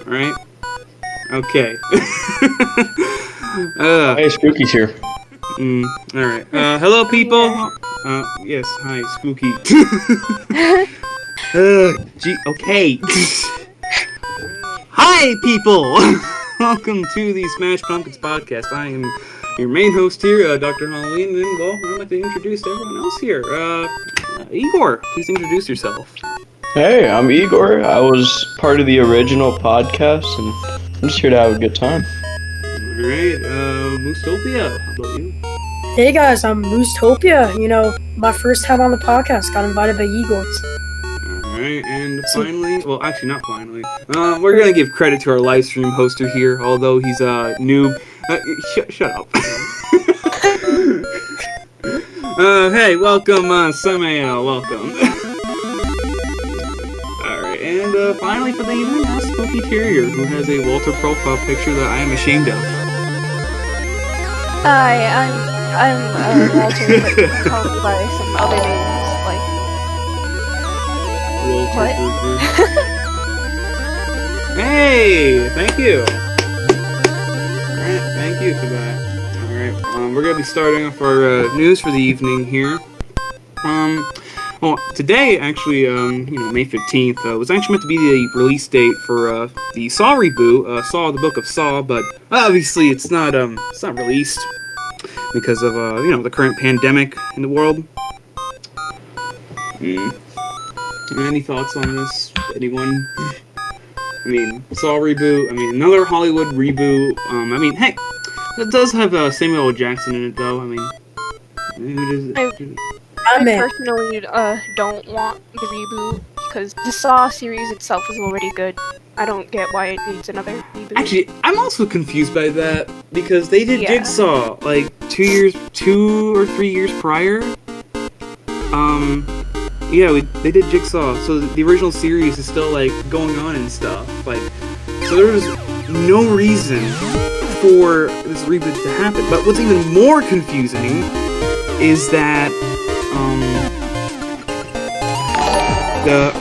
right? Okay. Hey, Spooky's here. Alright. Hello, people. Yes, hi, Spooky. Gee, okay. Hi, people. Welcome to the Smash Pumpkins podcast. I am your main host here, Dr. Halloween, and well, I'd like to introduce everyone else here. Egor, please introduce yourself. Hey, I'm Egor. I was part of the original podcast, and I'm just here to have a good time. Alright, Moostopia, how about you? Hey guys, I'm Moostopia. You know, my first time on the podcast, got invited by Egor. Alright, and finally, well, actually not finally, we're gonna give credit to our live stream hoster here, although he's a noob. Shut up. Hey, welcome, Samael, welcome. Alright, and finally for the evening, Spooky Terroir, who has a Walter profile picture that I am ashamed of. Hi, I'm Walter, but you can call me by some other names, like... Walter What? Hey, thank you. Alright, thank you for that. Alright, we're going to be starting off our news for the evening here. Well, today, actually, May 15th, was actually meant to be the release date for the Saw reboot, Saw: The Book of Saw, but obviously it's not released because of, the current pandemic in the world. Any thoughts on this? Anyone? I mean, Saw reboot, another Hollywood reboot. Hey, it does have Samuel L. Jackson in it, though. I personally don't want the reboot because the Saw series itself is already good. I don't get why it needs another reboot. Actually, I'm also confused by that because they did Jigsaw like 2 or 3 years prior. They did Jigsaw, so the original series is still like going on and stuff. So there was no reason for this reboot to happen. But what's even more confusing is that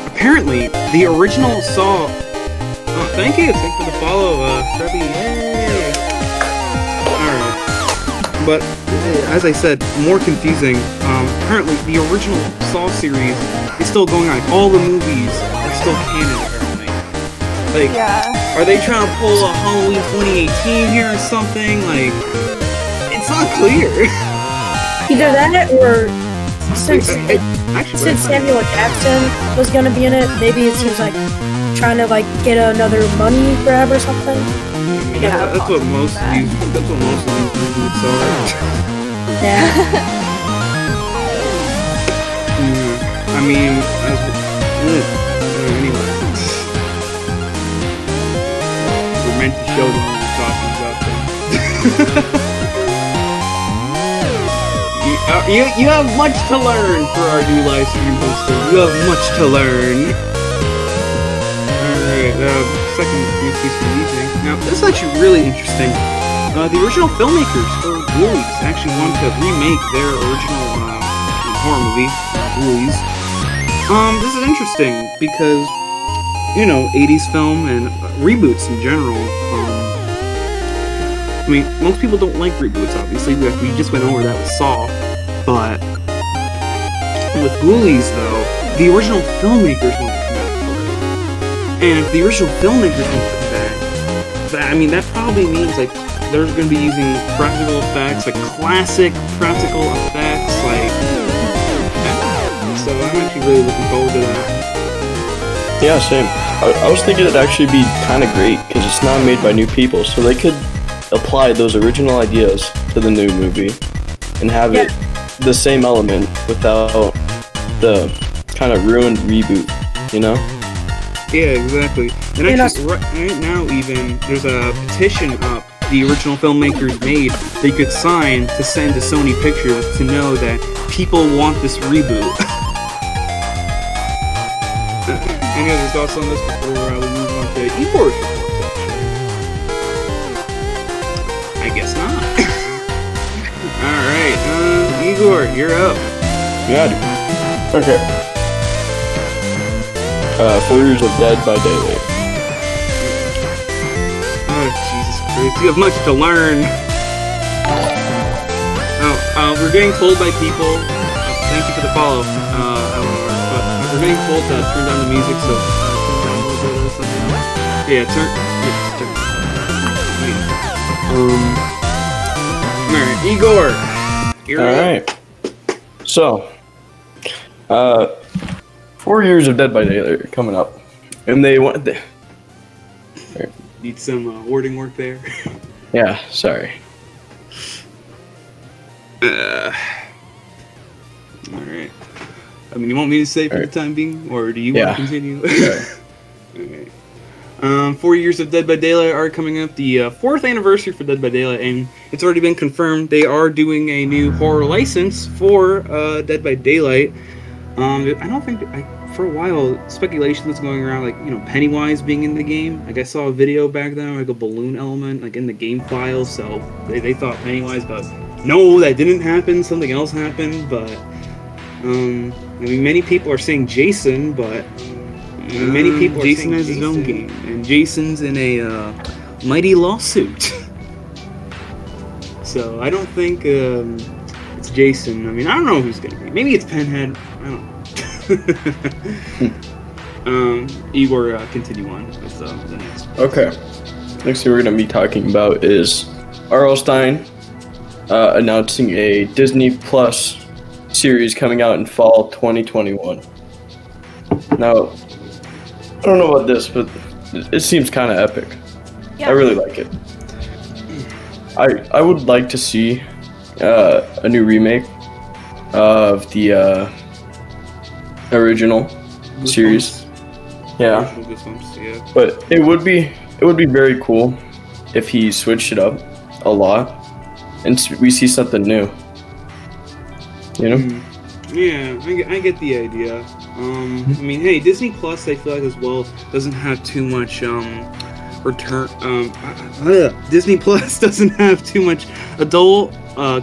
apparently the original Saw. Oh, thank you for the follow, Trevi. Yay! Alright. But as I said, more confusing. Apparently the original Saw series is still going on. All the movies are still canon, apparently. Are they trying to pull a Halloween 2018 here or something? It's not clear. Either that or since Samuel Jackson was gonna be in it, maybe it seems like trying to get another money grab or something. Yeah, that's what most of these reboots are. Yeah. Anyway. We're meant to show them what we're talking about. You have much to learn for our new live stream poster. You have much to learn. Alright, second news piece for the evening. Now, this is actually really interesting. The original filmmakers for Ghoulies actually wanted to remake their original horror movie, Ghoulies. This is interesting because, 80s film and reboots in general. Most people don't like reboots, obviously. We just went over that with Saw. But with Ghoulies, though, the original filmmakers want to come back for it. And if the original filmmakers want to come back, that probably means, they're going to be using practical effects, classic practical effects, so I'm actually really looking forward to that. Yeah, same. I was thinking it'd actually be kind of great, because it's not made by new people, so they could apply those original ideas to the new movie, and have it the same element without the kind of ruined reboot, Yeah, exactly. And actually, right now even, there's a petition up the original filmmakers made they could sign to send to Sony Pictures to know that people want this reboot. Any other thoughts on this before we move on to Egor's report section? I guess not. Alright, Egor, you're up. Yeah, dude. Okay. 4 Years of Dead by Daylight. Oh, Jesus Christ, you have much to learn. We're getting told by people, thank you for the follow, Eleanor, but we're getting told to turn down the music, so turn down a little bit or something. Yeah, turn. Alright, Egor, you're up. Alright. So, 4 Years of Dead by Daylight are coming up, and they want Need some wording work there. Yeah, sorry. Alright. You want me to say for the time being, or do you want to continue? Alright. 4 Years of Dead by Daylight are coming up, the 4th anniversary for Dead by Daylight, and it's already been confirmed they are doing a new horror license for Dead by Daylight. I don't think, for a while, speculation that's going around, Pennywise being in the game. I saw a video back then, a balloon element, in the game files, so they thought Pennywise, but no, that didn't happen, something else happened, but, many people are saying Jason, but, Many people. Jason has his own game, and Jason's in a mighty lawsuit. So I don't think it's Jason. I mean, I don't know who's gonna be. Maybe it's Pinhead. I don't know. Egor, continue on with the next. Okay. Next thing we're gonna be talking about is R.L. Stine announcing a Disney Plus series coming out in fall 2021. Now, I don't know about this, but it seems kind of epic. Yeah. I really like it. I would like to see a new remake of the original series. Yeah. But it would be very cool if he switched it up a lot and we see something new. You know? Yeah, I get the idea. I mean, hey, Disney Plus, I feel like as well doesn't have too much return. Disney Plus doesn't have too much adult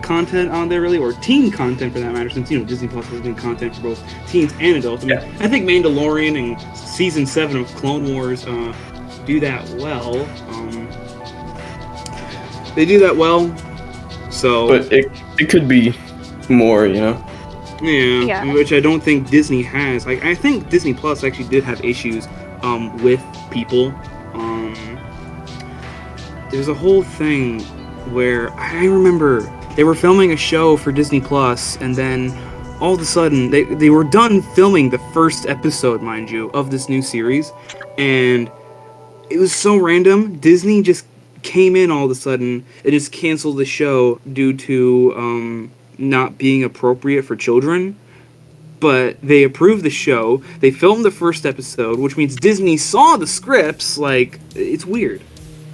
content on there really, or teen content for that matter. Since Disney Plus has been content for both teens and adults. I mean, I think Mandalorian and season 7 of Clone Wars do that well. They do that well. So, but it could be more, Yeah, which I don't think Disney has. Like, I think Disney Plus actually did have issues with people. There's a whole thing where I remember they were filming a show for Disney Plus, and then all of a sudden they were done filming the first episode, mind you, of this new series, and it was so random. Disney just came in all of a sudden and just canceled the show due to not being appropriate for children. But they approved the show. They filmed the first episode, which means Disney saw the scripts. Like, it's weird.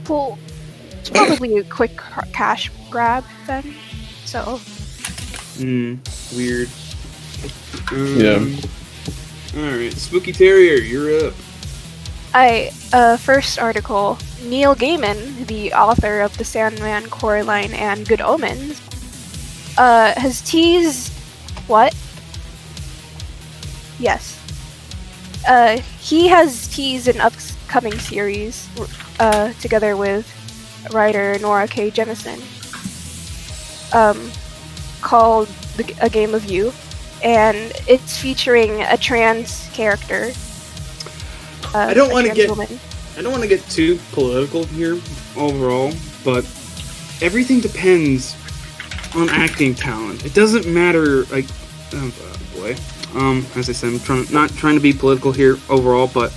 Well, it's probably a quick cash grab then. So. Weird. Yeah. Alright, Spooky Terrier, you're up. First article. Neil Gaiman, the author of the Sandman, Coraline, and Good Omens, has teased... What? Yes. He has teased an upcoming series together with writer Nora K. Jemisin called A Game of You, and it's featuring a trans character. I don't want to get too political here overall, but everything depends on acting talent. It doesn't matter, like, as I said, I'm not trying to be political here overall, but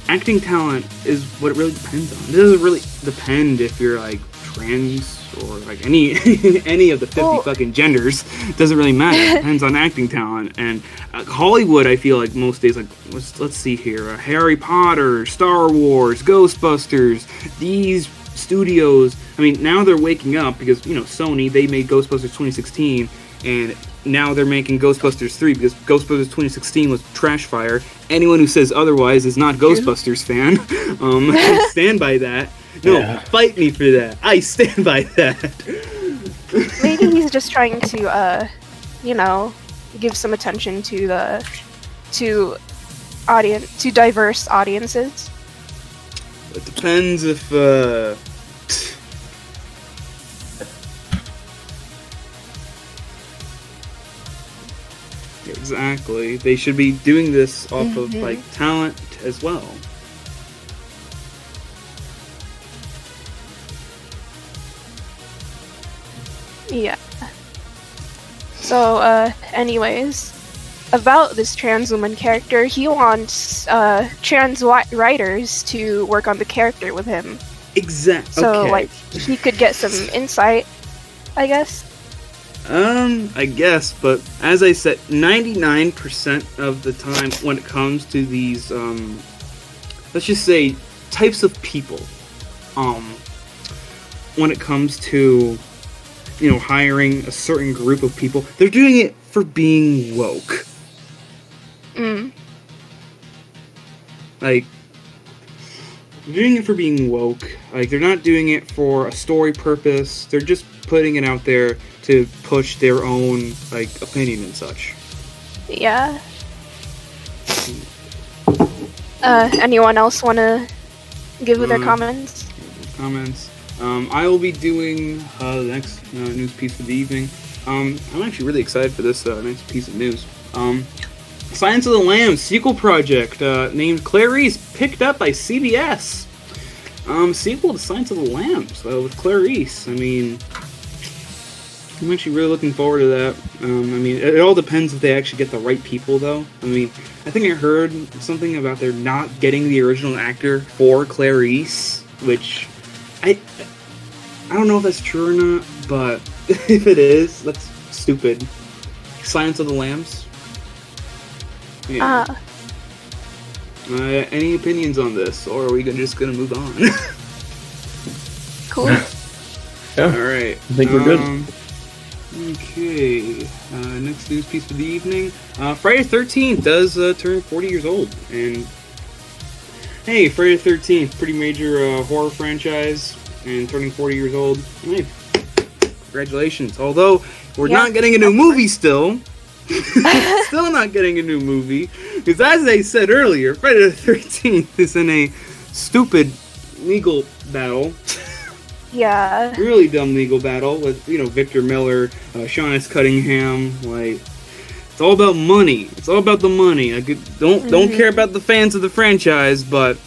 acting talent is what it really depends on. It doesn't really depend if you're like trans or like any of the 50 fucking genders. It doesn't really matter. It depends on acting talent. And Hollywood, I feel like most days, like let's see here, Harry Potter, Star Wars, Ghostbusters, these studios. I mean, now they're waking up because Sony, they made Ghostbusters 2016, and now they're making Ghostbusters 3 because Ghostbusters 2016 was trash fire. Anyone who says otherwise is not Ghostbusters fan. I stand by that. No, fight me for that. I stand by that. Maybe he's just trying to, give some attention to diverse audiences. It depends if Exactly. They should be doing this off of like talent as well. Yeah. So, anyways, about this trans woman character, he wants trans writers to work on the character with him. Exactly. So, okay. like, he could get some insight, I guess. I guess, but as I said, 99% of the time when it comes to these, let's just say, types of people, when it comes to, hiring a certain group of people, they're doing it for being woke. Like, they're doing it for being woke. Like, they're not doing it for a story purpose. They're just putting it out there to push their own, like, opinion and such. Yeah. Anyone else want to give their comments? I will be doing the next news piece of the evening. I'm actually really excited for this next piece of news. Silence of the Lambs sequel project named Clarice picked up by CBS. Sequel to Silence of the Lambs with Clarice. I mean, I'm actually really looking forward to that. I mean, it all depends if they actually get the right people, though. I mean, I think I heard something about they're not getting the original actor for Clarice, which I don't know if that's true or not, but if it is, that's stupid. Silence of the Lambs? Yeah. Any opinions on this, or are we just gonna move on? Cool. Yeah. Alright. I think we're good. Okay. Next news piece for the evening. Friday the 13th does turn 40 years old. And hey, Friday the 13th, pretty major horror franchise, and turning 40 years old. Hey, congratulations. Although, we're not getting a new movie still. Still not getting a new movie. Because as I said earlier, Friday the 13th is in a stupid legal battle. Yeah. Really dumb legal battle with, Victor Miller, Sean S. Cunningham. Like, it's all about money. It's all about the money. I don't care about the fans of the franchise, but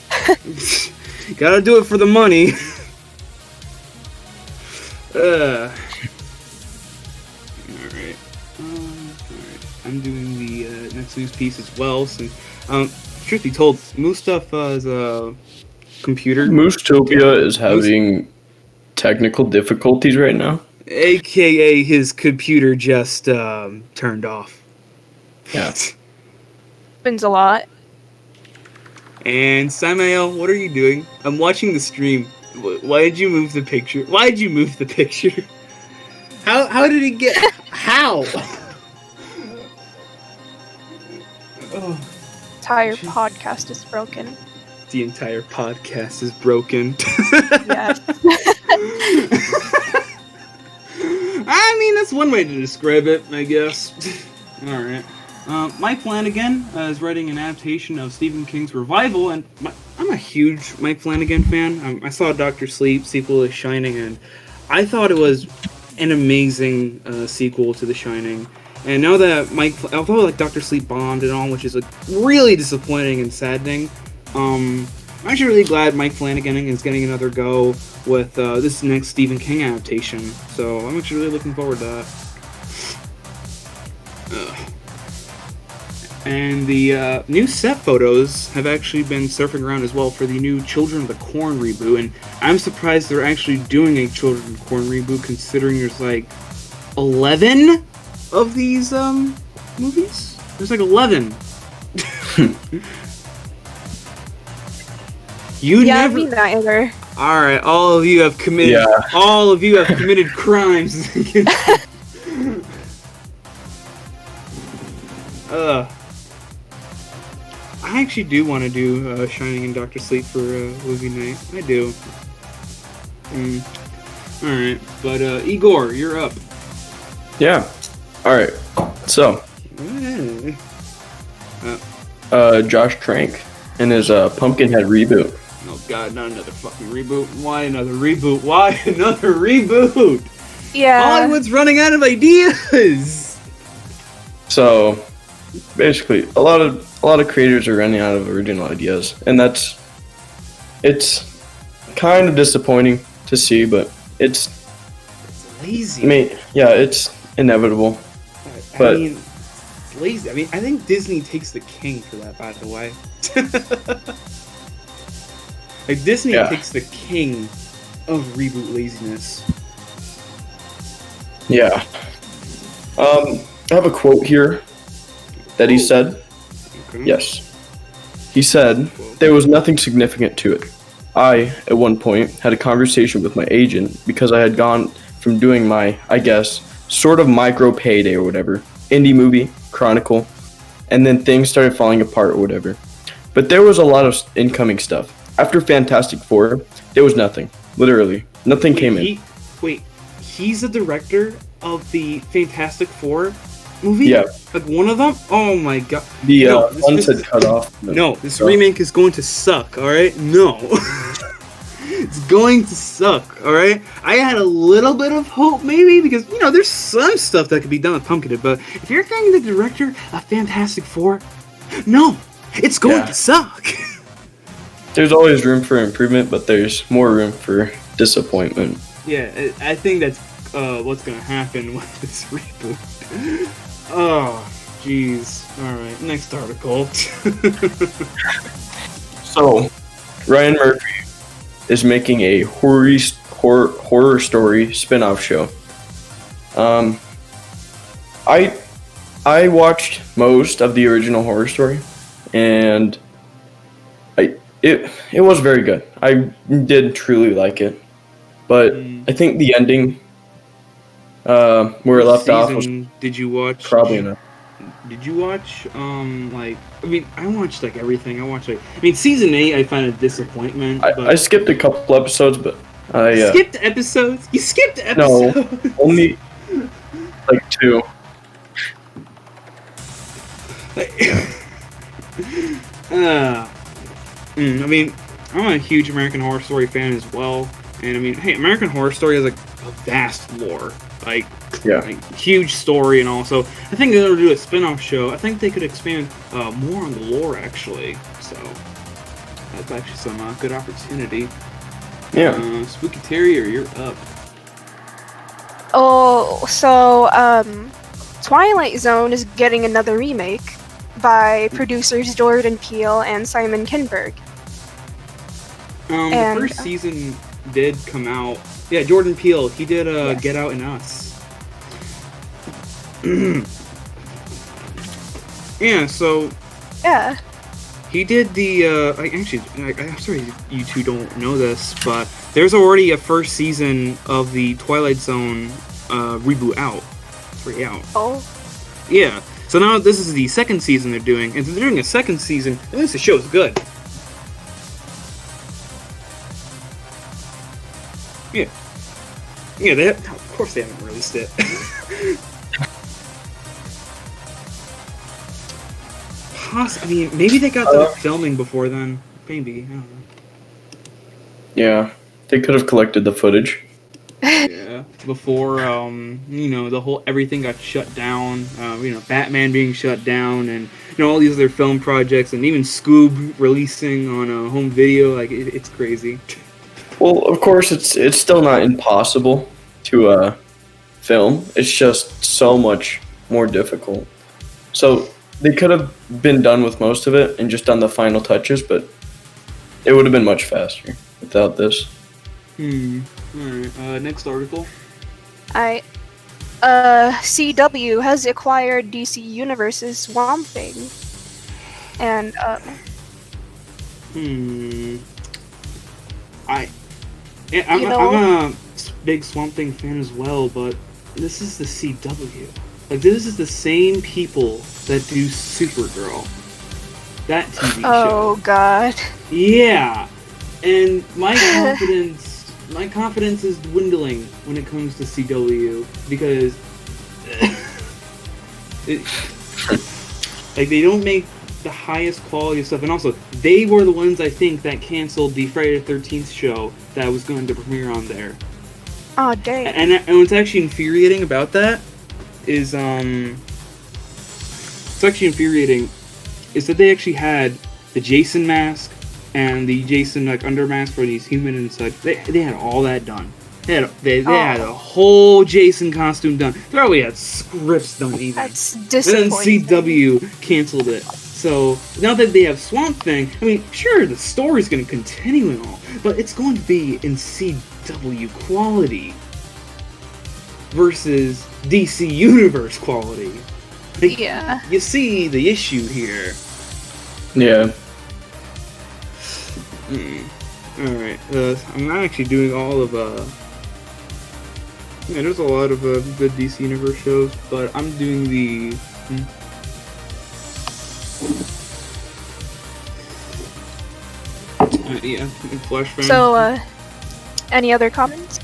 gotta do it for the money. Alright. I'm doing the next news piece as well. Since, truth be told, Moose Stuff is a computer. Moose-topia is having technical difficulties right now. AKA his computer just turned off. Yeah. Happens a lot. And Samael, what are you doing? I'm watching the stream. Why did you move the picture? Why did you move the picture? How did he get... How? Entire podcast is broken. The entire podcast is broken. Yes. I mean, that's one way to describe it, I guess. Alright. Mike Flanagan is writing an adaptation of Stephen King's Revival, and I'm a huge Mike Flanagan fan. I saw Dr. Sleep, sequel to Shining, and I thought it was an amazing sequel to The Shining. And now that although Dr. Sleep bombed and all, which is really disappointing and saddening, I'm actually really glad Mike Flanagan is getting another go with this next Stephen King adaptation. So I'm actually really looking forward to that. And the new set photos have actually been surfing around as well for the new Children of the Corn reboot, and I'm surprised they're actually doing a Children of the Corn reboot, considering there's 11 of these movies. There's 11. You never. Me neither. All right, all of you have committed. Yeah. All of you have committed crimes. I actually do want to do Shining and Dr. Sleep for movie night. I do. Alright, but Egor, you're up. Yeah. Alright. So, Josh Trank and his Pumpkinhead reboot. Oh god, not another fucking reboot. Why another reboot? Why another reboot? Yeah. Hollywood's running out of ideas! So, basically, a lot of creators are running out of original ideas, and it's kind of disappointing to see, but it's lazy. I mean, yeah, it's inevitable. I mean, it's lazy. I mean, I think Disney takes the king for that, by the way. Disney takes the king of reboot laziness. Yeah. I have a quote here that he said. Okay. Yes. He said, "There was nothing significant to it. I, at one point, had a conversation with my agent because I had gone from doing my, I guess, sort of micro payday or whatever, indie movie, Chronicle, and then things started falling apart or whatever. But there was a lot of incoming stuff. After Fantastic Four, there was nothing. Literally. Nothing came in." He's the director of the Fantastic Four? movie? Yeah. Like one of them? Oh my god. The this- ones this- had cut off. No, this remake is going to suck, alright? No. It's going to suck, alright? I had a little bit of hope, maybe, because, there's some stuff that could be done with Pumpkinhead, but if you're getting the director of Fantastic Four, no, it's going to suck. There's always room for improvement, but there's more room for disappointment. Yeah, I think that's what's going to happen with this reboot. Oh, jeez. Alright, next article. So, Ryan Murphy is making a horror story spin-off show. I watched most of the original Horror Story, and it was very good. I did truly like it, but I think the ending, where it left off, was did you watch? Probably enough. Did you watch? I watched everything. Season 8, I found a disappointment. I skipped a couple episodes, but I skipped episodes. You skipped episodes. No, only 2. I'm a huge American Horror Story fan as well, and hey, American Horror Story has a vast lore, huge story and all. So I think they're gonna do a spin-off show. I think they could expand more on the lore actually. So that's actually some good opportunity. Yeah. Spooky Terrier, you're up. Oh, so Twilight Zone is getting another remake by producers Jordan Peele and Simon Kinberg. The first season did come out. Yeah, Jordan Peele. He did Get Out and Us. Yeah, so... Yeah. He did the, I'm sorry you two don't know this, but there's already a first season of the Twilight Zone reboot out. It's already out. Oh. Yeah. So now this is the second season they're doing, and if they're doing a second season, at least the show's good. Yeah. Yeah, of course they haven't released it. Maybe they got done filming before then. Maybe, I don't know. Yeah, they could have collected the footage. Yeah, before, the whole everything got shut down. Batman being shut down, and all these other film projects, and even Scoob releasing on a home video. It's crazy. Well, of course, it's still not impossible to film. It's just so much more difficult. So they could have been done with most of it and just done the final touches, but it would have been much faster without this. Alright, next article. CW has acquired DC Universe's Swamp Thing. And, I'm a big Swamp Thing fan as well, but this is the CW. This is the same people that do Supergirl. That TV show. Oh, God. Yeah. And my confidence is dwindling when it comes to CW, because they don't make the highest quality of stuff, and also they were the ones I think that canceled the Friday the 13th show that was going to premiere on there. Oh, dang. And what's actually infuriating about that is is that they actually had the Jason mask and the Jason under mask for these humans and such. They had all that done. They had a whole Jason costume done. They already had scripts done even. That's disappointing. And then CW canceled it. So now that they have Swamp Thing, sure, the story's going to continue and all, but it's going to be in CW quality versus DC Universe quality. Yeah. You see the issue here. Yeah. Alright, I'm not actually doing all of, there's a lot of good DC Universe shows, but I'm doing the... Flashbang. So, any other comments?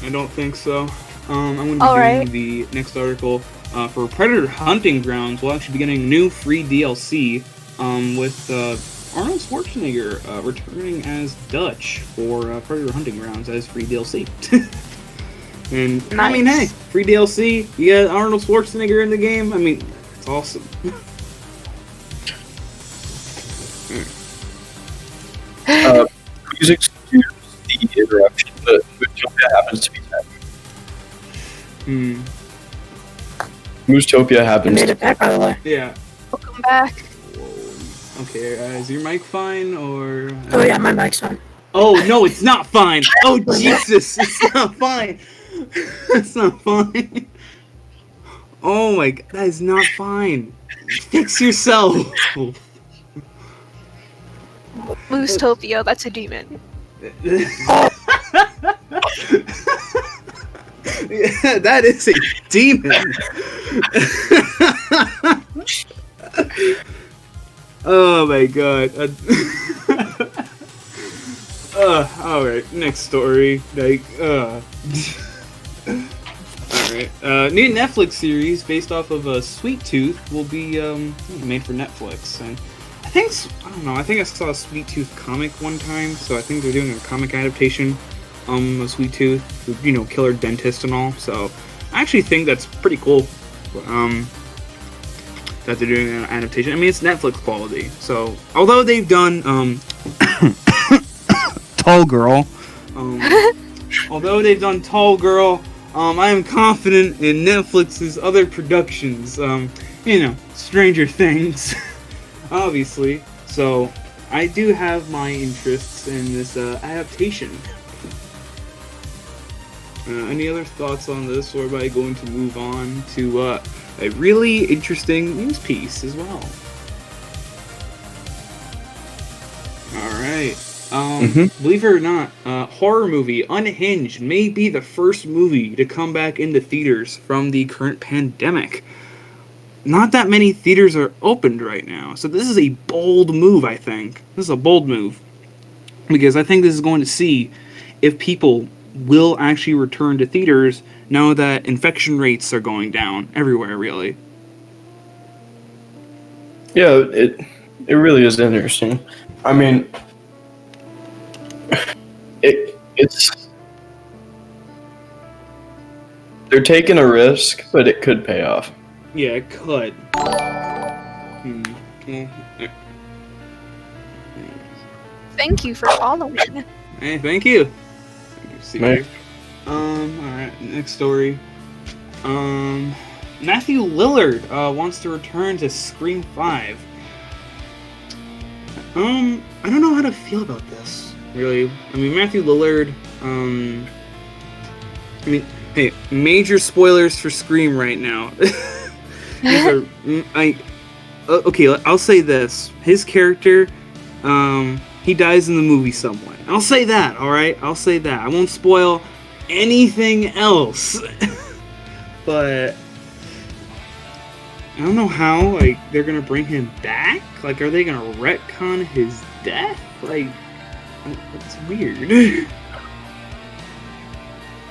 I don't think so. I'm going to be doing the next article. for Predator Hunting Grounds, we'll actually be getting new free DLC with Arnold Schwarzenegger returning as Dutch for Predator Hunting Grounds as free DLC. And nice. I mean, hey, free DLC, you got Arnold Schwarzenegger in the game. I mean, it's awesome. Music excuse the interruption, but Moostopia happens to be happy. Moostopia happens. Made it back, by the way. Yeah. Welcome back. Whoa. Okay, is your mic fine or? Oh yeah, my mic's on. Oh no, it's not fine. Oh Jesus, it's not fine. It's not fine. Oh my God, that is not fine. Fix yourself. Moostopia, that's a demon. Yeah, that is a demon. Oh my God. Alright, next story. Alright. New Netflix series based off of Sweet Tooth will be made for Netflix. And I think I saw a Sweet Tooth comic one time, so I think they're doing a comic adaptation of Sweet Tooth, with, killer dentist and all. So I actually think that's pretty cool. That they're doing an adaptation. I mean, it's Netflix quality. So although they've done Tall Girl, I am confident in Netflix's other productions. Stranger Things, obviously. So I do have my interests in this adaptation. Any other thoughts on this, or am I going to move on to a really interesting news piece as well? Alright. Believe it or not, horror movie Unhinged may be the first movie to come back into theaters from the current pandemic. Not that many theaters are opened right now, so this is a bold move, I think. This is a bold move. Because I think this is going to see if people will actually return to theaters now that infection rates are going down everywhere, really. Yeah, it really is interesting. I mean, it's they're taking a risk, but it could pay off. Yeah, it could. Thank you for following. Hey, thank you. Alright, next story. Matthew Lillard wants to return to Scream 5. I don't know how to feel about this, really. I mean, Matthew Lillard, hey, major spoilers for Scream right now. Okay, I'll say this. His character, he dies in the movie somewhat. I'll say that, alright? I'll say that. I won't spoil anything else. But I don't know how, they're gonna bring him back? Are they gonna retcon his death? It's weird.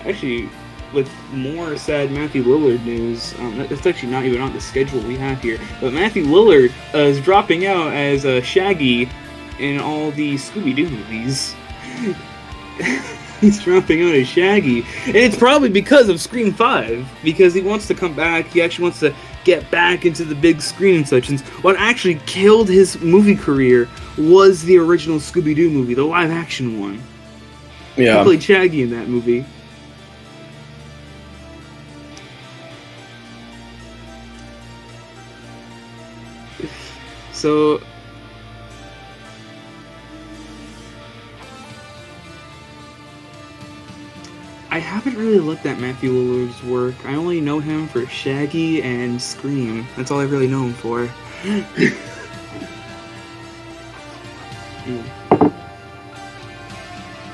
Actually, with more sad Matthew Lillard news, it's actually not even on the schedule we have here, but Matthew Lillard is dropping out as Shaggy in all the Scooby-Doo movies. He's dropping out as Shaggy, and it's probably because of Scream 5, because he wants to come back. He actually wants to get back into the big screen and such. And what actually killed his movie career was the original Scooby-Doo movie, the live-action one. Yeah, he played Shaggy in that movie. So I haven't really looked at Matthew Lillard's work. I only know him for Shaggy and Scream. That's all I really know him for.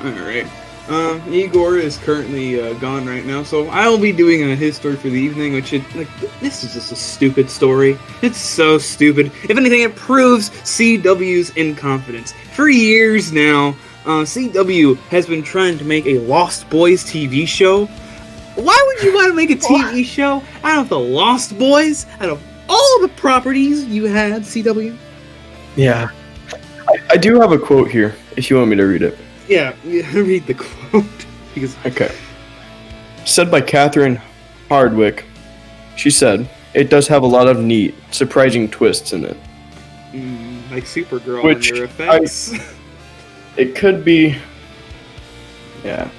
Alright. Egor is currently gone right now, so I'll be doing his story for the evening, which this is just a stupid story. It's so stupid. If anything, it proves CW's incompetence. For years now, CW has been trying to make a Lost Boys TV show. Why would you want to make a TV show out of the Lost Boys? Out of all the properties you had, CW? Yeah. I do have a quote here, if you want me to read it. Yeah, read the quote. Because Okay. Said by Catherine Hardwick. She said, "It does have a lot of neat, surprising twists in it." like Supergirl Which and their effects. It could be... Yeah.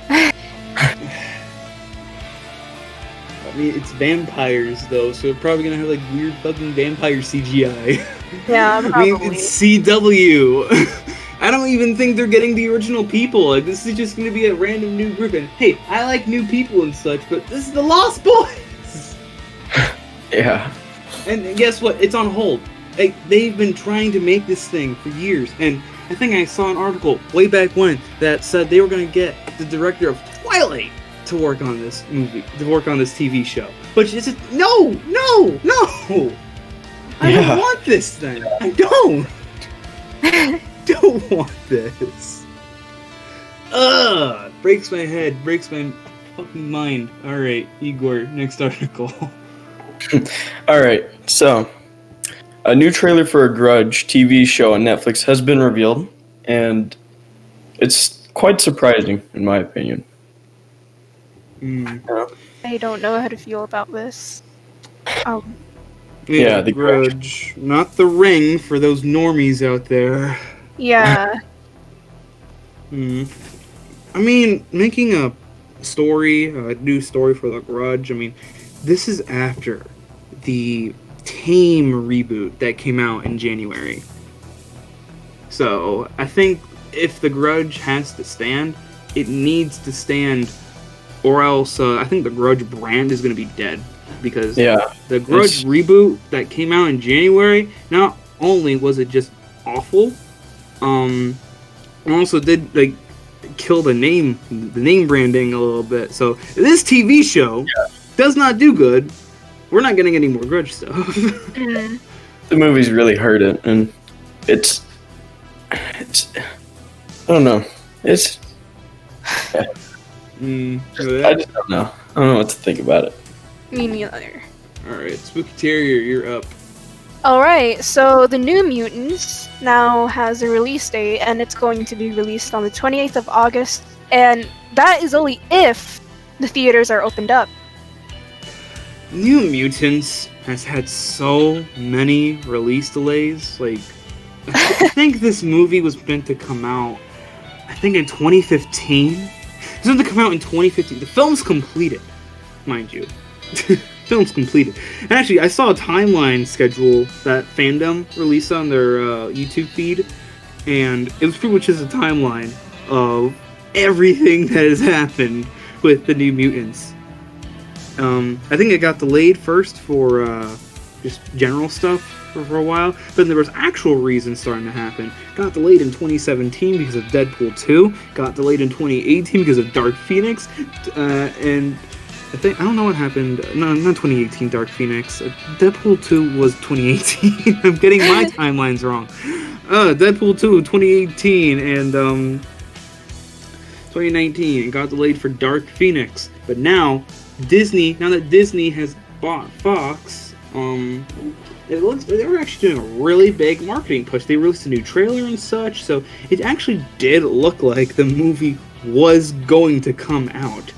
I mean, it's vampires, though, so it's probably gonna have, like, weird fucking vampire CGI. Yeah, I probably. mean, it's CW. I don't even think they're getting the original people. Like, this is just gonna be a random new group. And, hey, I like new people and such, but this is the Lost Boys! Yeah. And guess what? It's on hold. Like, they've been trying to make this thing for years. And I think I saw an article way back when that said they were gonna get the director of Twilight to work on this movie, to work on this TV show. But she said, no! I don't want this then. I don't want this. Breaks my head, breaks my fucking mind. Alright, Egor, next article. Alright, so a new trailer for a Grudge TV show on Netflix has been revealed, and it's quite surprising, in my opinion. I don't know how to feel about this. Yeah, the Grudge. Not The Ring for those normies out there. Yeah. I mean, making a new story for The Grudge, I mean, this is after the Tame reboot that came out in January. So, I think if The Grudge has to stand, it needs to stand, or else I think the Grudge brand is going to be dead. Because the Grudge reboot that came out in January, not only was it just awful, also did like kill the name branding a little bit. So if this TV show does not do good, we're not getting any more Grudge stuff. The movies really hurt it, and it's I don't know. I just don't know. I don't know what to think about it. Me neither. Alright, Spooky Terrier, you're up. Alright, so the New Mutants now has a release date, and it's going to be released on the 28th of August, and that is only if the theaters are opened up. New Mutants has had so many release delays. Like, I think this movie was meant to come out, in 2015. It was meant to come out in 2015. The film's completed, mind you. Film's completed. And actually, I saw a timeline schedule that Fandom released on their YouTube feed, and it was pretty much just a timeline of everything that has happened with the New Mutants. I think it got delayed first for just general stuff for a while, but then there was actual reasons starting to happen. Got delayed in 2017 because of Deadpool 2, got delayed in 2018 because of Dark Phoenix, and I don't know what happened. No, not 2018 Dark Phoenix. Deadpool 2 was 2018. I'm getting my timelines wrong. Deadpool 2, 2018, and 2019. It got delayed for Dark Phoenix. But now that Disney has bought Fox, it looks they were actually doing a really big marketing push. They released a new trailer and such, so it actually did look like the movie was going to come out.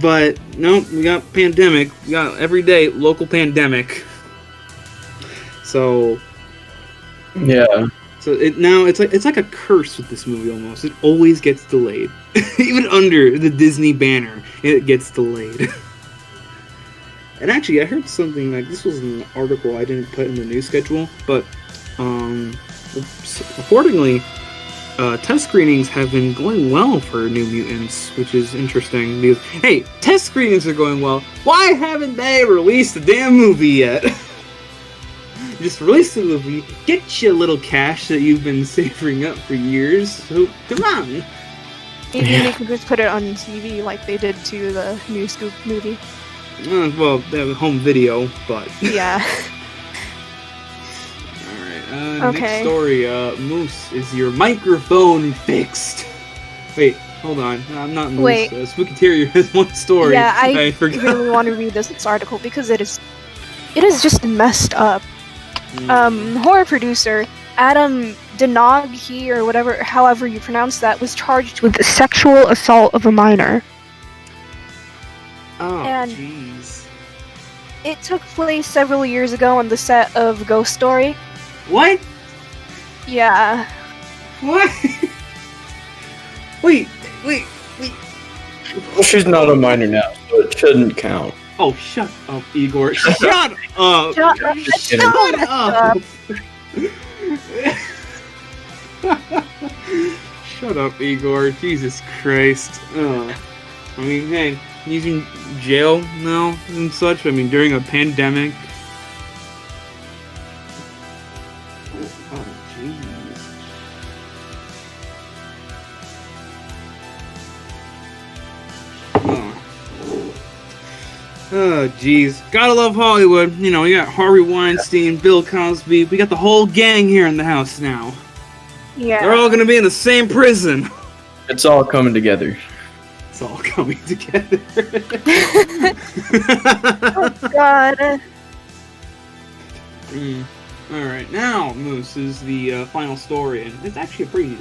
But no, we got pandemic. We got everyday local pandemic. So yeah. So it's like a curse with this movie almost. It always gets delayed, even under the Disney banner, it gets delayed. And actually, I heard something like this was an article I didn't put in the news schedule, but accordingly. Test screenings have been going well for New Mutants, which is interesting because, hey, test screenings are going well. Why haven't they released the damn movie yet? Just release the movie, get you a little cash that you've been saving up for years, so come on. Maybe they could just put it on TV like they did to the New Scoop movie. Well, they have a home video, but... Yeah. Alright, next Okay. story. Moose, is your microphone fixed? Wait, hold on. I'm not Moose. Wait. Spooky Terrier has one story. Yeah, I forgot. really want to read this article because it is just messed up. Horror producer Adam Denoghi, or however you pronounce that, was charged with sexual assault of a minor. Oh, and- jeez. It took place several years ago on the set of Ghost Story. What? Yeah. What? wait. Well, she's not a minor now, so it shouldn't count. Oh, shut up, Egor. Shut up. Shut up. Shut up, Egor. Jesus Christ. I mean, hey, he's in jail now and such. I mean, during a pandemic. Oh, jeez. Oh, jeez. Gotta love Hollywood. You know, we got Harvey Weinstein, Bill Cosby. We got the whole gang here in the house now. Yeah. They're all gonna be in the same prison. It's all coming together. It's all coming together. Oh, God. Alright, now, Moose, is the final story, and it's actually a pretty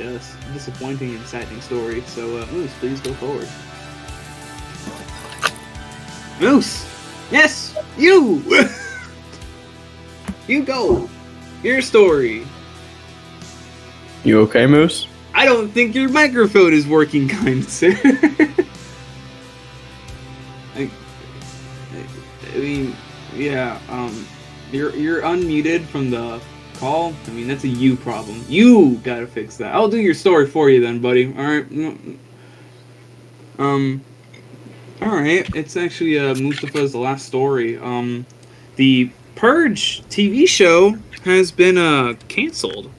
disappointing and saddening story, so, Moose, please go forward. Moose! Yes! You! You go! Your story! You okay, Moose? I don't think your microphone is working, kind sir. I mean, yeah, you're unmuted from the call. I mean, that's a you problem. You gotta fix that. I'll do your story for you then, buddy. Alright. Alright, it's actually Mustafa's last story. The Purge TV show has been canceled.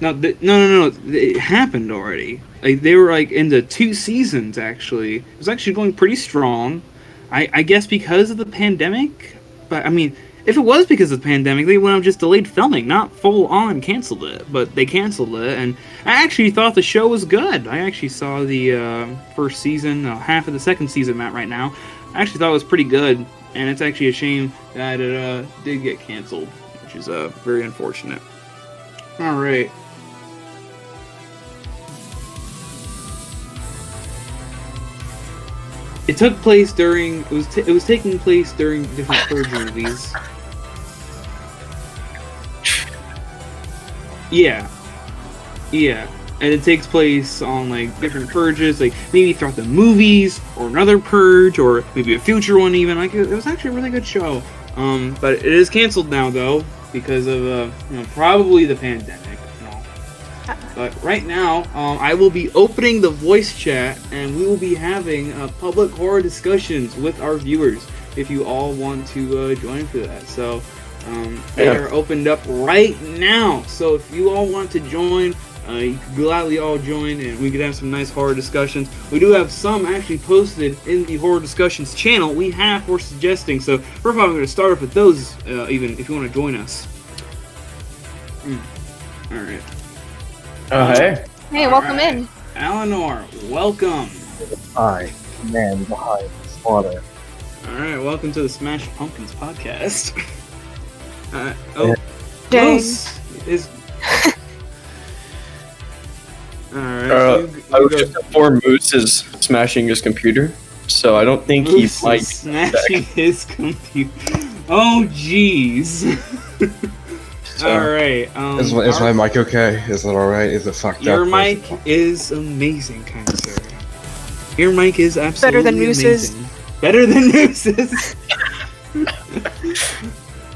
No, no. It happened already. Like, they were like into 2 seasons actually. It was actually going pretty strong. I guess because of the pandemic. But I mean, if it was because of the pandemic, they would have just delayed filming, not full on canceled it. But they canceled it, and I actually thought the show was good. I actually saw the first season, half of the second season I'm at right now. I actually thought it was pretty good, and it's actually a shame that it did get canceled, which is very unfortunate. All right. It took place during. It was taking place during different Purge movies. Yeah, and it takes place on like different purges, like maybe throughout the movies, or another purge, or maybe a future one even. Like it was actually a really good show. But it is canceled now though because of probably the pandemic. But right now, I will be opening the voice chat, and we will be having public horror discussions with our viewers. If you all want to join for that, so they are opened up right now. So if you all want to join, you can gladly all join, and we could have some nice horror discussions. We do have some actually posted in the horror discussions channel. We have for suggesting. So we're probably going to start off with those, even if you want to join us. All right. Oh, hey. Hey, welcome in. Eleanor, welcome. Hi, man behind slaughter. Alright, welcome to the Smash Pumpkins podcast. Dang. Moose is... Alright, I was just informed Moose is smashing his computer, so I don't think Moose he might is smashing his computer. Oh, jeez. Alright, Is my mic okay? Is it alright? Is it fucked your up? mic is amazing, kind sir. Your mic is absolutely Better than Moose's. amazing. Better than Moose's.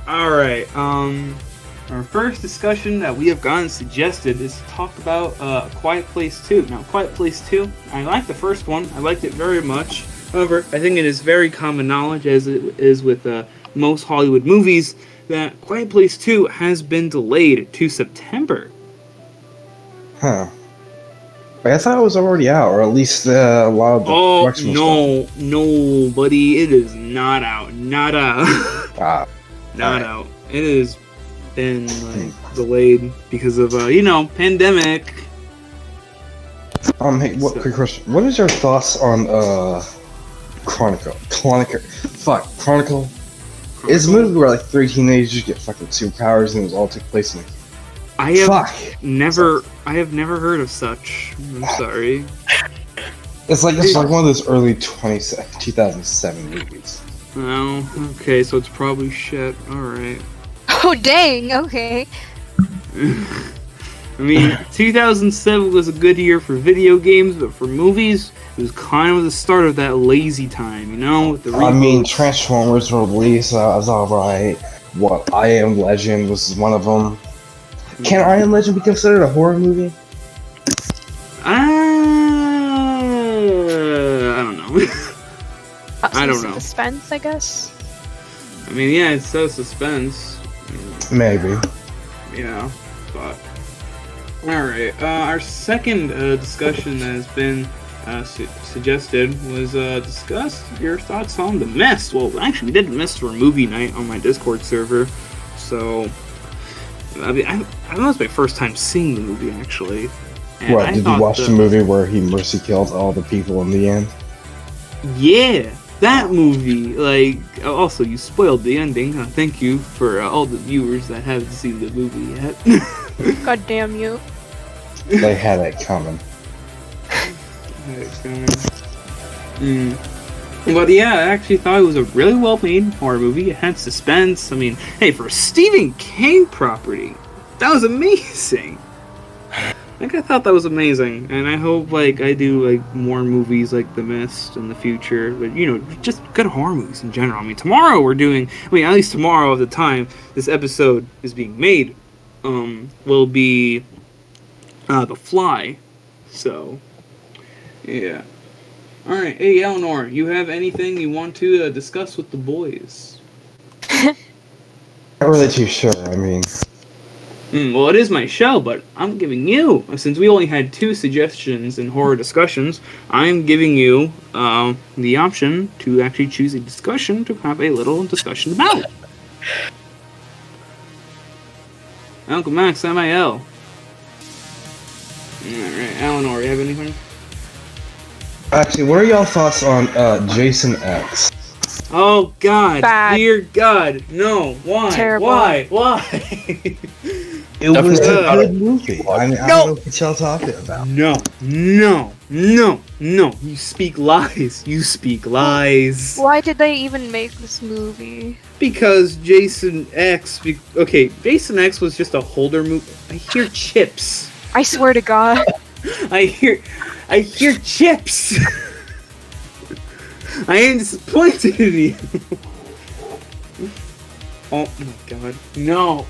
Alright, our first discussion that we have gotten suggested is to talk about Quiet Place 2. Now, Quiet Place 2, I liked the first one. I liked it very much. However, I think it is very common knowledge, as it is with most Hollywood movies, that Quiet Place 2 has been delayed to September. Huh. Wait, I thought it was already out, or at least a lot of the production stuff. No, buddy, it is not out. Not out. not out. It has been delayed because of pandemic. Hey, quick question. What is your thoughts on Chronicle? It's a movie where like 3 teenagers get fucking superpowers and it was all took place in I have never heard of such. I'm sorry. It's like one of those early 2007 movies. Oh, okay, so it's probably shit. Alright. Oh, dang, okay. I mean, 2007 was a good year for video games, but for movies, it was kind of the start of that lazy time, with the reboots. I mean, Transformers were released, I was alright. What, I Am Legend was one of them. Can I Am Legend be considered a horror movie? I don't know. I don't know. Suspense, I guess. I mean, yeah, it's so suspense. Maybe. But alright. Our second discussion that has been suggested was discuss your thoughts on The Mist. Well, actually, we did The Mist for a movie night on my Discord server, so I mean, that was my first time seeing the movie, actually. And what, did you watch the movie where he mercy kills all the people in the end? Yeah, that movie. Also, you spoiled the ending. Thank you for all the viewers that haven't seen the movie yet. God damn you. They had it coming. But yeah, I actually thought it was a really well-made horror movie. It had suspense. I mean, hey, for a Stephen King property, that was amazing. I thought that was amazing, and I hope I do more movies like The Mist in the future. But just good horror movies in general. I mean, tomorrow we're doing. At least tomorrow at the time this episode is being made, will be The Fly. So, yeah. All right, hey Eleanor, you have anything you want to discuss with the boys? Not really too sure. I mean. Well, it is my show, but I'm giving you, since we only had 2 suggestions in horror discussions, I'm giving you the option to actually choose a discussion to have a little discussion about. Uncle Max, Samael. Alright, Eleanor, you have anything? Actually, what are y'all thoughts on Jason X? Oh God, Bad. Dear God, no, why? Terrible. Why? It was a good movie. I don't know what y'all talking about. No. You speak lies. Why did they even make this movie? Because Jason X. Jason X was just a holder movie. I hear chips. I swear to God. I hear chips. I am disappointed in you. Oh my God, no.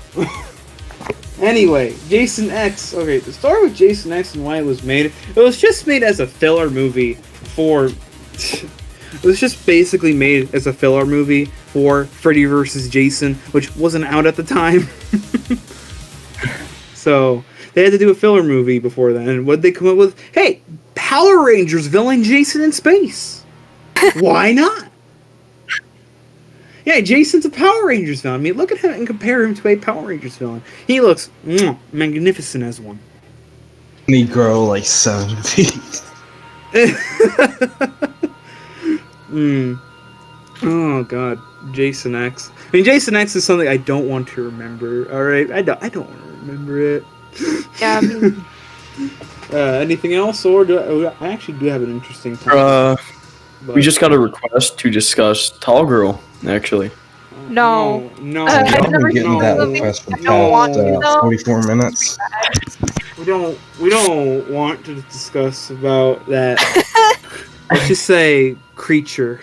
Anyway, Jason X. Okay, the story with Jason X and why it was made. It was just made as a filler movie for. It was just basically made as a filler movie for Freddy vs. Jason, which wasn't out at the time. So they had to do a filler movie before then. And what'd they come up with? Hey, Power Rangers villain Jason in space. Why not? Yeah, Jason's a Power Rangers villain. I mean, look at him and compare him to a Power Rangers villain. He looks magnificent as one. Negro, 7 feet. Oh God, Jason X. I mean, Jason X is something I don't want to remember. All right, I don't want to remember it. Yeah. I mean, anything else, or I actually do have an interesting point. We just got a request to discuss Tall Girl, actually. no. I've never getting that request for the past 44 minutes. We don't want to discuss about that. Let's just say creature.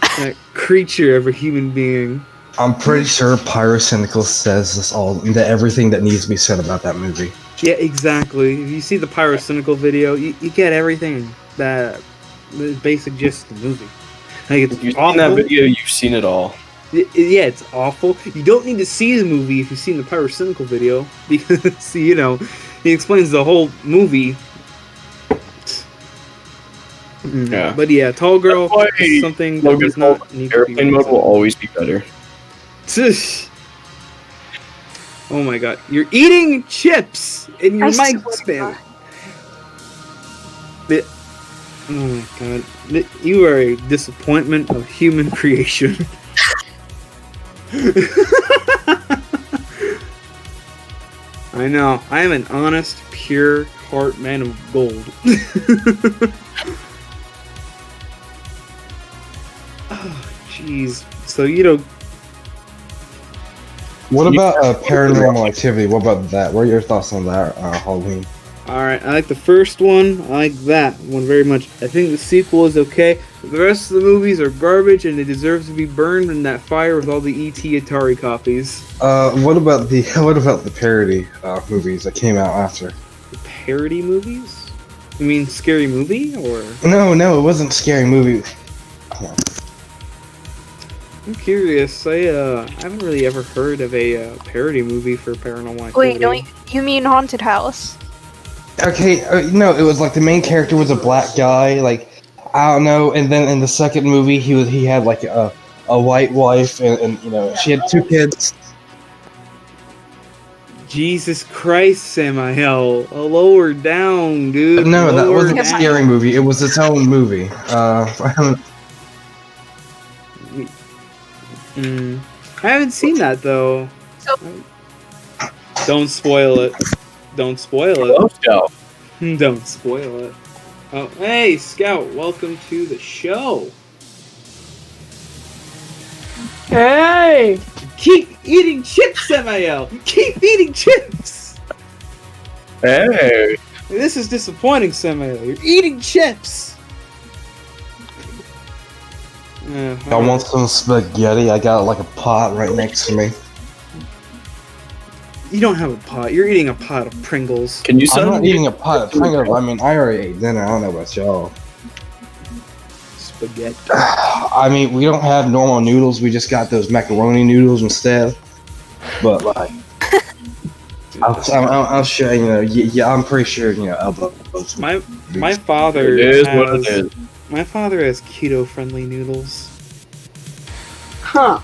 That creature of a human being. I'm pretty sure Pyrocynical says this everything that needs to be said about that movie. Yeah, exactly. If you see the Pyrocynical video, you get everything that the basic gist of the movie. It's If you've awful. seen that video, you've seen it all. Yeah, it's awful. You don't need to see the movie if you've seen the Pyrocynical video, because, he explains the whole movie. Yeah. But yeah, Tall Girl is something that does not need to be Airplane mode will always be better. Oh my god. You're eating chips in your I mic swear to stand. God. Oh my god. You are a disappointment of human creation. I know. I am an honest, pure heart man of gold. Oh, jeez. So, What about Paranormal Activity? What about that? What are your thoughts on that, Halloween? Alright, I like the first one. I like that one very much. I think the sequel is okay. The rest of the movies are garbage and they deserve to be burned in that fire with all the E.T. Atari copies. What about the parody movies that came out after? The parody movies? You mean Scary Movie, or...? No, it wasn't Scary Movie. I'm curious. I haven't really ever heard of a parody movie for Paranormal Activity. Wait, don't you mean Haunted House? Okay, no, it was like the main character was a black guy, like, I don't know, and then in the second movie he had like a white wife and she had 2 kids. Jesus Christ, Samael. Lower down, dude. No, that wasn't a down. Scary Movie, it was its own movie. I haven't seen that though. Don't spoil it. Don't spoil it. Scout. Don't spoil it. Oh, hey, Scout. Welcome to the show. Hey! Keep eating chips, Samael. Keep eating chips. Hey. This is disappointing, Samael. You're eating chips. I want some spaghetti. I got like a pot right next to me. You don't have a pot. You're eating a pot of Pringles. Can you I'm send not eating a pot of Pringles. I mean, I already ate dinner. I don't know about y'all. Spaghetti. I mean, we don't have normal noodles. We just got those macaroni noodles instead. But like, I'll show you. Yeah, I'm pretty sure My father It is has, what it is. My father has keto-friendly noodles. Huh.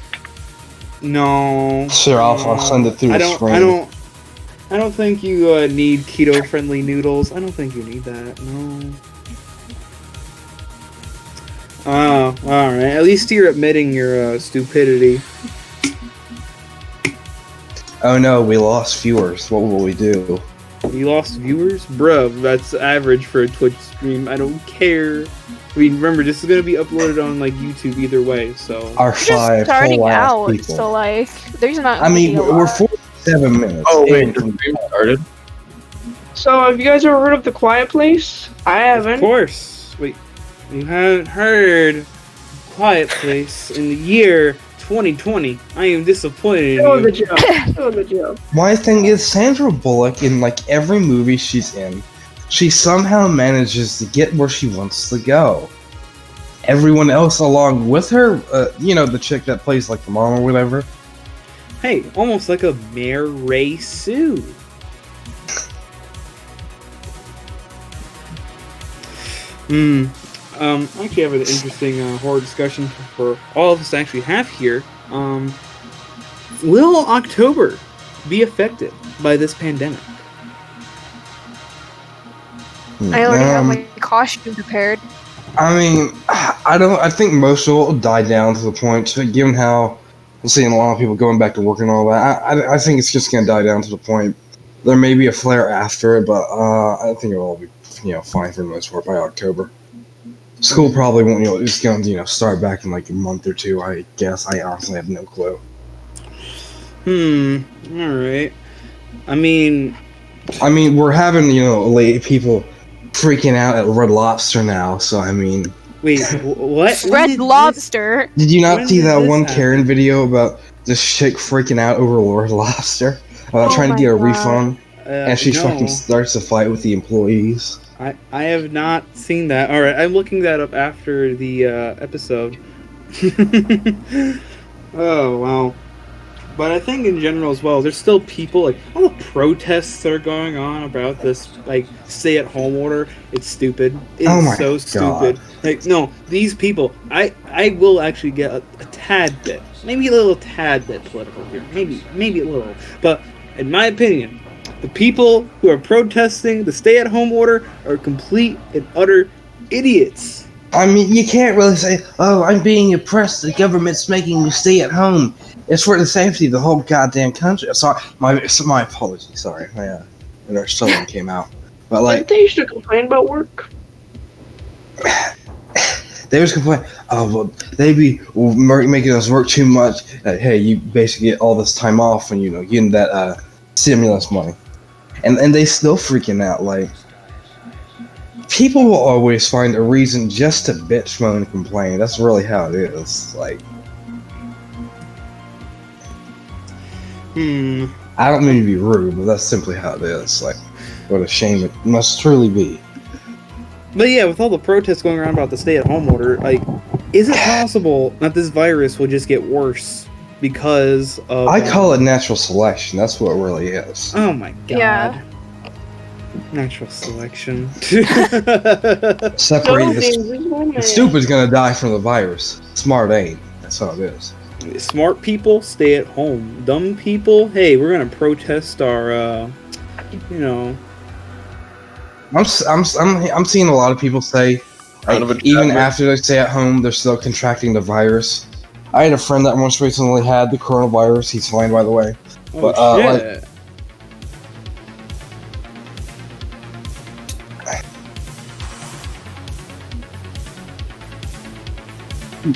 No. Sure, I'll send it through the screen. I don't think you need keto-friendly noodles. I don't think you need that. No. Oh, all right. At least you're admitting your stupidity. Oh no, we lost viewers. What will we do? You lost viewers? Bruh, that's average for a Twitch stream. I don't care. I mean, remember, this is going to be uploaded on, like, YouTube either way, so... Our Just 5 starting whole ass out, people. so like, there's not. I mean, gonna be a we're lot. 47 minutes. Oh wait, in. the stream started. So, have you guys ever heard of The Quiet Place? I Of haven't. course. Wait, you haven't heard Quiet Place in the year 2020. I am disappointed Show in the you. joke. Show the joke. My thing is, Sandra Bullock, in like every movie she's in, she somehow manages to get where she wants to go. Everyone else along with her, the chick that plays like the mom or whatever. Hey, almost like a Mare Ray Sue. Actually have an interesting horror discussion for all of us to actually have here. Will October be affected by this pandemic? I already have my costume prepared. I mean, I think most of it will die down to the point, given how I'm seeing a lot of people going back to work and all that. I think it's just going to die down to the point. There may be a flare after it, but I think it'll all be, fine for the most part by October. School probably won't, it's going to, start back in like a month or two, I guess. I honestly have no clue. Alright. I mean, we're having, people freaking out at Red Lobster now, so I mean... wait, what? Red Lobster. Did you not When see did that this one happen? Karen video about this chick freaking out over Red Lobster? Trying to my get a God. refund, and she no. fucking starts to fight with the employees. I have not seen that. Alright, I'm looking that up after the episode. Oh, wow. But I think in general as well, there's still people, like, all the protests that are going on about this, like, stay-at-home order. It's stupid. It's Oh my so God. stupid. Like, no, these people, I will actually get a tad bit, maybe a little tad bit political here, maybe a little, but in my opinion, the people who are protesting the stay-at-home order are complete and utter idiots. I mean, you can't really say, "Oh, I'm being oppressed. The government's making me stay at home." It's for the safety of the whole goddamn country. Sorry, my apologies. Sorry, my inner southern came out. But like, they used to complain about work. They was complaining, "Oh, well, they be making us work too much. Hey, you basically get all this time off when getting that stimulus money," and they still freaking out. Like, people will always find a reason just to bitch, moan, and complain. That's really how it is. Like, I don't mean to be rude, but that's simply how it is. Like, what a shame it must truly be. But yeah, with all the protests going around about the stay-at-home order, like, is it possible that this virus will just get worse because of... I call it natural selection. That's what it really is. Oh my god. Yeah. Natural selection. Separate the stupid's gonna die from the virus. Smart ain't. That's how it is. Smart people stay at home. Dumb people, hey, we're gonna protest our, I'm seeing a lot of people say, like, even after they stay at home, they're still contracting the virus. I had a friend that once recently had the coronavirus. He's fine, by the way. Oh, But shit.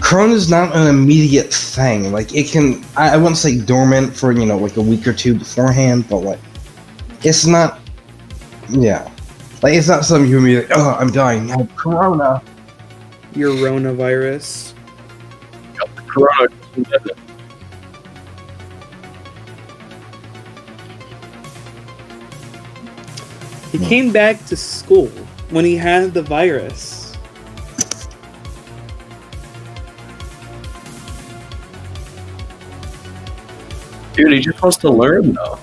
Corona's not an immediate thing. Like, it can, I wouldn't say dormant for, like a week or two beforehand, but like, it's not, yeah. Like, it's not something you can be like, "Oh, I'm dying. I have corona." Your Ronavirus. Corona. He came back to school when he had the virus. Dude, he just wants to learn, though.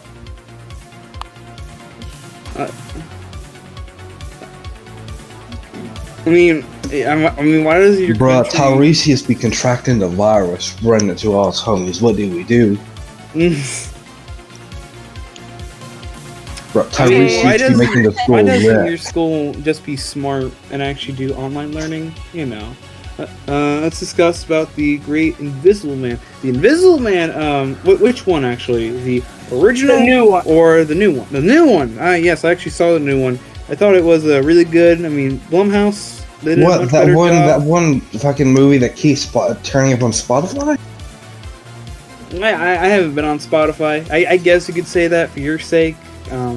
I mean, why does your Bruh, country... Tiresias be contracting the virus, spreading it to all his homies. What do we do? Bruh, Tiresias be making the school why doesn't red. your school just be smart and actually do online learning? Let's discuss about the Great Invisible Man. The Invisible Man, which one actually? The original The new one. or the new one? The new one. Yes, I actually saw the new one. I thought it was really good. I mean, Blumhouse. They did a much better job. That one fucking movie that keeps turning up on Spotify? I haven't been on Spotify. I guess you could say that for your sake. I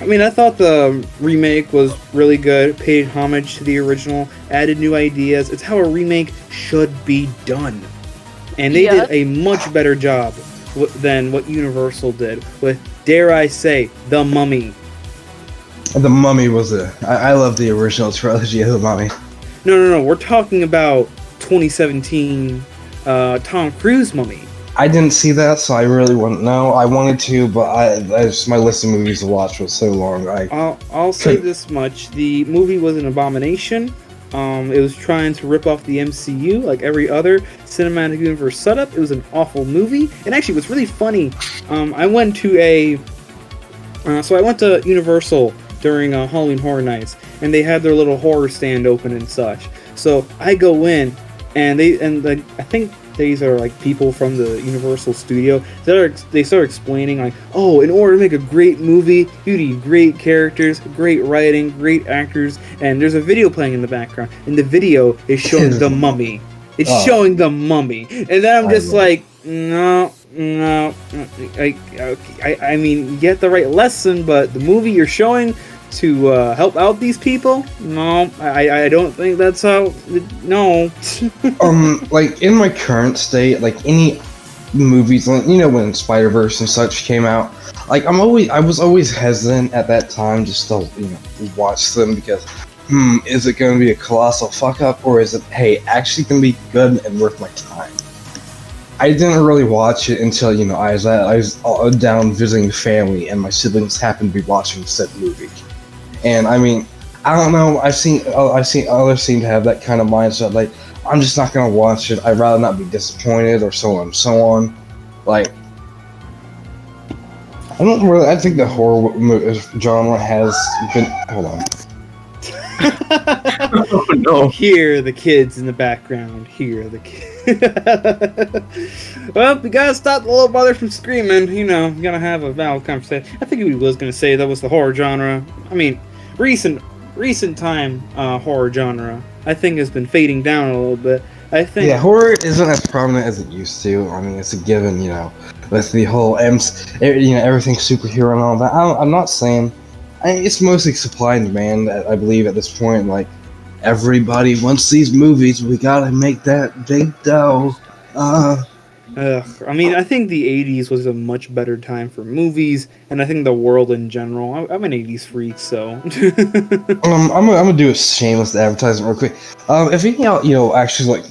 mean, I thought the remake was really good, paid homage to the original, added new ideas. It's how a remake should be done. And they did a much better job than what Universal did with, dare I say, The Mummy. The Mummy was I love the original trilogy of The Mummy. No, we're talking about 2017 Tom Cruise Mummy. I didn't see that, so I really wouldn't know. I wanted to, but my list of movies to watch was so long. I'll say this much: the movie was an abomination. It was trying to rip off the MCU like every other cinematic universe setup. It was an awful movie, and actually, what's really funny, I went to Universal during Halloween Horror Nights, and they had their little horror stand open and such. So I go in, and I think these are like people from the Universal studio. They start explaining like, oh, in order to make a great movie, you need great characters, great writing, great actors, and there's a video playing in the background, and the video is showing The Mummy. It's showing The Mummy, and then I'm just like, no. I mean, you get the right lesson, but the movie you're showing to help out these people? No, I don't think that's how. No. Like in my current state, like any movies, when Spider-Verse and such came out, like I was always hesitant at that time just to watch them because, is it going to be a colossal fuck up or is it actually going to be good and worth my time? I didn't really watch it until I was down visiting family and my siblings happened to be watching said movie. And I mean, I don't know. I've seen others seem to have that kind of mindset. Like, I'm just not gonna watch it. I'd rather not be disappointed, or so on and so on. Like, I think the horror genre has been. Hold on. Oh no. Hear the kids in the background. Hear the kids. Well, we gotta stop the little brother from screaming. You know, you gotta have a valid conversation. I think he was gonna say that was the horror genre. I mean, recent time horror genre, I think, has been fading down a little bit. I think. Yeah, horror isn't as prominent as it used to. I mean, it's a given, you know, with the whole everything superhero and all that. I'm not saying. It's mostly supply and demand, I believe, at this point. Like, everybody wants these movies. We gotta make that big dough. I mean, I think the 80s was a much better time for movies, and I think the world in general. I'm an 80s freak, so. I'm gonna do a shameless advertisement real quick. If any of y'all, actually, like,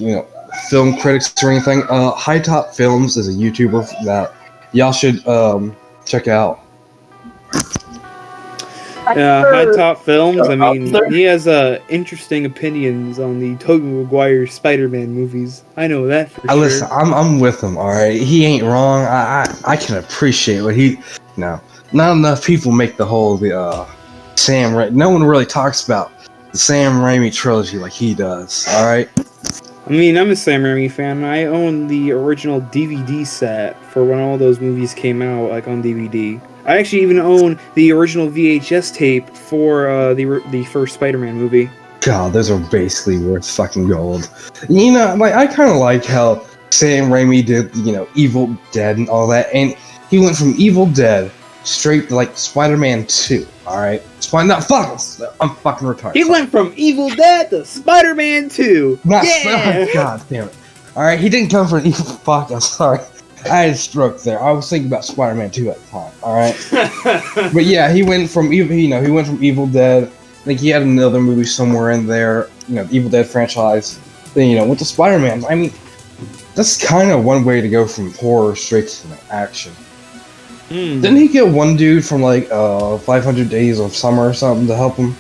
film critics or anything, High Top Films is a YouTuber that y'all should check out. High Top Films. I mean, he has interesting opinions on the Tobey Maguire Spider-Man movies. I know that for sure. Listen, I'm with him. All right, he ain't wrong. I can appreciate what he. No, not enough people make the whole Sam. No one really talks about the Sam Raimi trilogy like he does. All right. I mean, I'm a Sam Raimi fan. I own the original DVD set for when all those movies came out, like on DVD. I actually even own the original VHS tape for the first Spider-Man movie. God, those are basically worth fucking gold. You know, like, I kind of like how Sam Raimi did, Evil Dead and all that, and he went from Evil Dead straight to, like, Spider-Man 2, alright? I'm fucking retarded. He went from Evil Dead to Spider-Man 2! Yeah! God damn it. Alright, he didn't come from Evil... Fuck, I'm sorry. I had a stroke there. I was thinking about Spider-Man 2 at the time, alright? But yeah, he went from Evil Dead. I think he had another movie somewhere in there, the Evil Dead franchise. Then, went to Spider-Man. I mean, that's kind of one way to go from horror straight to action. Didn't he get one dude from, 500 Days of Summer or something to help him?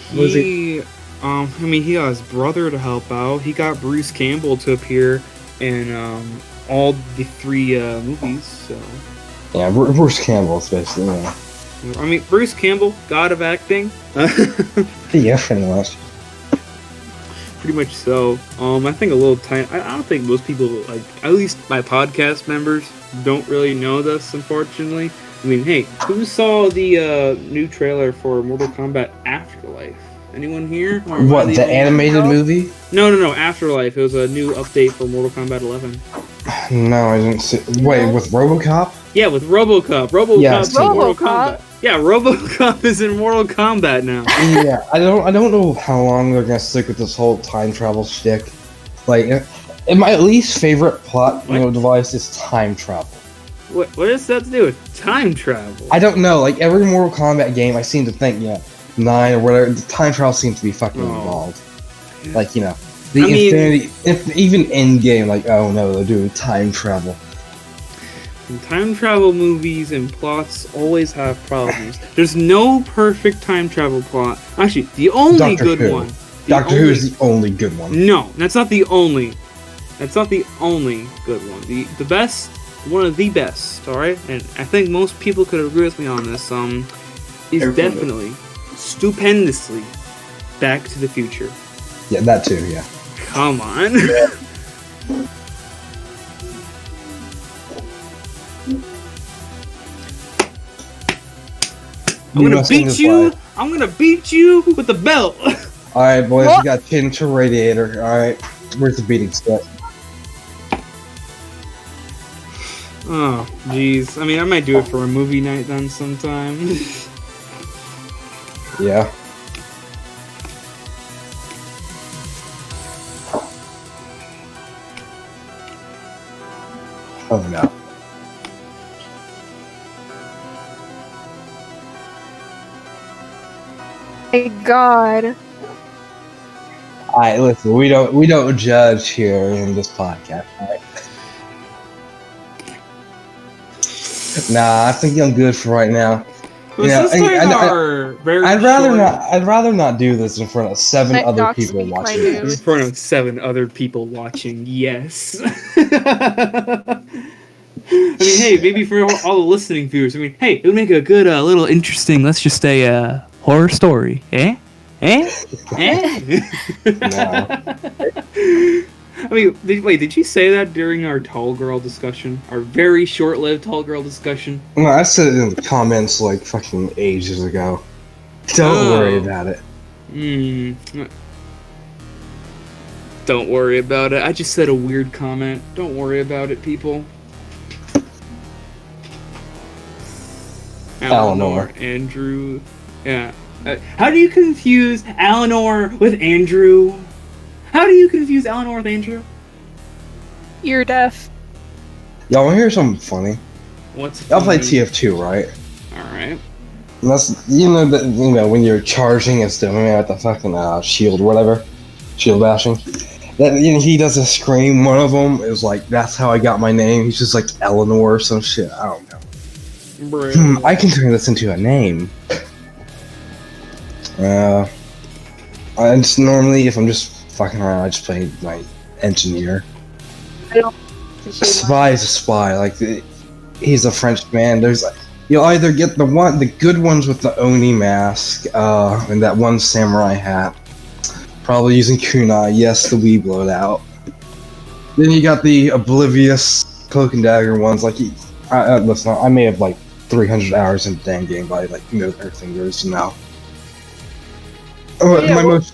He got his brother to help out. He got Bruce Campbell to appear in, all the 3 movies, so... Yeah, Bruce Campbell, especially, I mean, Bruce Campbell, god of acting. Yeah, pretty much. Pretty much so. I think a little tiny... I don't think most people, at least my podcast members, don't really know this, unfortunately. I mean, hey, who saw the new trailer for Mortal Kombat Afterlife? Anyone here? What, the animated movie? No, Afterlife. It was a new update for Mortal Kombat 11. No, I didn't see. Wait, with RoboCop? Yeah, with RoboCop. RoboCop's in Mortal Kombat. Yeah, RoboCop is in Mortal Kombat now. Yeah, I don't know how long they're gonna stick with this whole time travel shtick. Like, my least favorite plot, device is time travel. What does that to do with time travel? I don't know. Like, every Mortal Kombat game, I seem to think, 9 or whatever, the time travel seems to be fucking involved. Like, Infinity, even in game, oh no, they're doing time travel. Time travel movies and plots always have problems. There's no perfect time travel plot. Actually, the only good one. Doctor Who is the only good one. No, that's not the only. That's not the only good one. The best, one of the best. All right, and I think most people could agree with me on this. Is definitely, stupendously, Back to the Future. Yeah, that too. Yeah. Come on. I'm gonna beat you with the belt. Alright, boys, we got pinned to radiator. Alright, where's the beating stick? Oh, jeez. I mean, I might do it for a movie night then sometime. Yeah. Oh no. My God. Alright, listen, we don't judge here in this podcast, alright? Nah, I think I'm good for right now. Let's start our very I'd rather short- not. I'd rather not do this in front of 7 Let other dogs people speak, my watching dude. in this. front of 7 other people watching. Yes. I mean, hey, maybe for all the listening viewers, I mean, hey, it would make a good, little interesting, let's just say, horror story, eh? Eh? Eh? No. I mean, did you say that during our tall girl discussion? Our very short-lived tall girl discussion? No, I said it in the comments like fucking ages ago. Don't worry about it. Don't worry about it. I just said a weird comment. Don't worry about it, people. Eleanor. Andrew. Yeah. How do you confuse Eleanor with Andrew? How do you confuse Eleanor with Andrew? You're deaf. Y'all want to hear something funny? What's Y'all play funny? TF2, right? Alright. And that's when you're charging, it's doing it with the fucking shield, whatever, shield bashing. That he does a scream. One of them is like, "That's how I got my name." He's just like Eleanor or some shit. I don't know. Bro. I can turn this into a name. I just normally, if I'm just fucking around, I just play my engineer. I don't. Spy is a spy. Like he's a French man. There's you'll either get the good ones with the Oni mask, and that one samurai hat. Probably using kunai. Yes, the weeb loadout. Then you got the oblivious cloak and dagger ones. Like, listen, I may have like 300 hours in the damn game, but I like know everything there is now. Oh, Yeah, my most.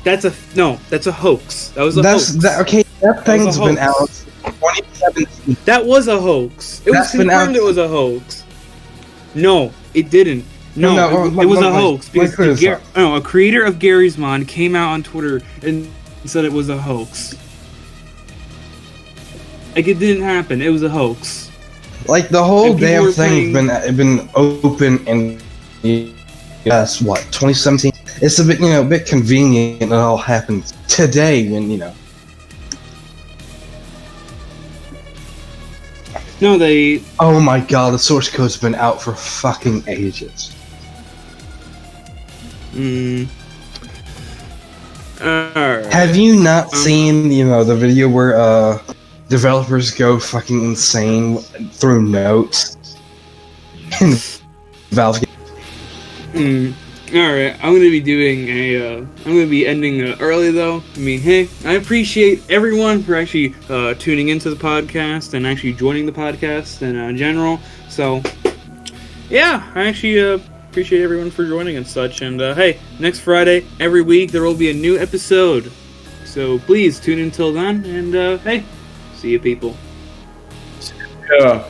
That's a hoax. That was a That's hoax. okay. That thing's a been hoax. out since 2017. That was a hoax. It was That's been confirmed out- it was a hoax. No, it didn't. No, No, it was a let- hoax let- because let- a creator of Gary's Mod came out on Twitter and said it was a hoax. Like, it didn't happen. It was a hoax. Like the whole And people damn were thing's been open in yes, what 2017. It's a bit convenient. It all happened today when No, they. Oh my god, the source code's been out for fucking ages. Alright. Have you not seen the video where developers go fucking insane through notes? And Valve. Alright, I'm gonna be doing I'm gonna be ending early though. I mean, hey, I appreciate everyone for actually tuning into the podcast and actually joining the podcast in general. So, yeah, I actually appreciate everyone for joining and such. And hey, next Friday, every week, there will be a new episode. So please tune in till then. And hey, see you people. Yeah.